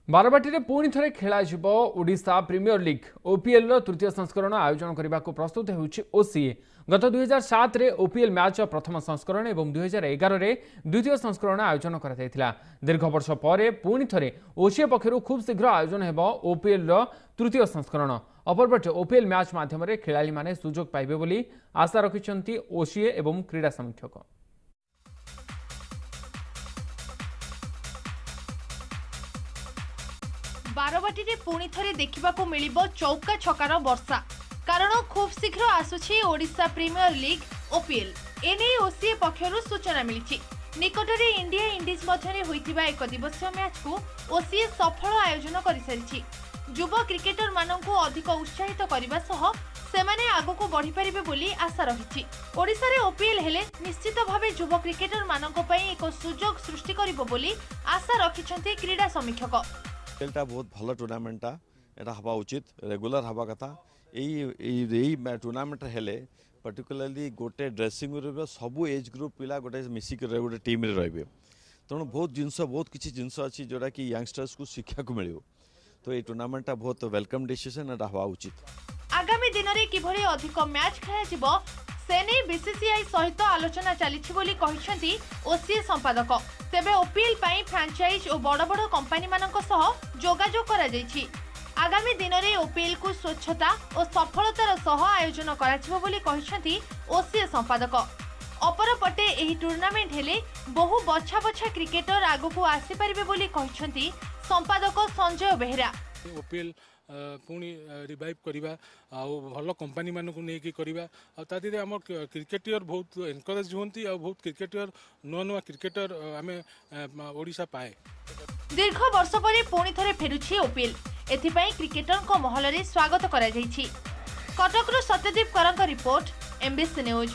बारवाटी में पुणी थे खेल ओडिशा प्रीमियर लीग ओपीएल तृतीय संस्करण आयोजन करने को प्रस्तुत होसीए गत 2007 रे ओपीएल मैच प्रथम संस्करण और 2011 रे द्वितीय संस्करण आयोजन कर दीर्घ वर्ष पर पुणी थे ओसीए पक्षर खूब शीघ्र आयोजन हो ओपीएल तृतीय संस्करण अपरपटे ओपीएल मैच माध्यम खेलाड़ी माने सुजोग पाइबे बोली आशा रखिंट ओसीए और क्रीड़ा समीक्षक। बारवाटी रे पुणी थरे देखिबाकू मिलिबो चौका छकार वर्षा कारण खूब शीघ्र आसुछि ओडिशा प्रीमियर लीग ओपीएल एने ओसीए पक्षरु सूचना मिलिछि। निकटरे इंडिया इंडीज मध्यरे होइतिबा एक दिवसीय मैच को ओसीए सफल आयोजन करि सारिछि। युव क्रिकेटर माननकु अधिक उत्साहित करबा सह सेमाने आगको बढ़ी परिबे बोली आशा रहिछि। ओडिशा रे ओपीएल हेले निश्चित भावे युव क्रिकेटर माननक पई एक सुजोग सृष्टि करिबो बोली आशा रखिछन्ति क्रीड़ा समीक्षक। खेलटा बहुत भल टूर्नामेंटा एटा हवा उचित रेगुलर हवा कथा यही टूर्नामेंट हेले पर्टिकुलरली गोटे ड्रेसिंग रूम सबू एज ग्रुप पिला गोटे मिसिक गोटे टीम रे रहिबे तेणु बहुत किसी जिनस अच्छी जोटा कि यंगस्टर्स को शिक्षा को मिलियो तो ये टूर्नामेंटा बहुत वेलकम डिसीजन एटा हवा उचित। आगामी दिन में किभली अधिक मैच खेल सेने बीसीसीआई सहित आलोचना चली ओसीए संपादक तेबे ओपीएल पाई फ्रांचाइज और बड़ बड़ कंपनी मानक सह जोगाजोग करा जायछि। आगामी दिन में ओपीएल को स्वच्छता और सफलतार सह आयोजन कराजिबो बोली कहिसेंति ओसीए संपादक। अपरपटे एही टूर्नामेंट हेले बहु बछा बछा क्रिकेटर आगको आसी परिबे बोली कहिसेंति संपादक संजय बेहरा। ओपीएल पुणी रिवाइव करवा भल कंपनी मानक नहीं करवा आम क्रिकेटर बहुत एनकरेज होती बहुत क्रिकेटर नुआ नुआ क्रिकेटर आम ओडिशा पाए। दीर्घ वर्ष पर पुणी थे फेरुछि ओपीएल एथिपाई क्रिकेटर महल में स्वागत करा जायछि। कटकरू सत्यदीप करंक रिपोर्ट एमबीसी न्यूज।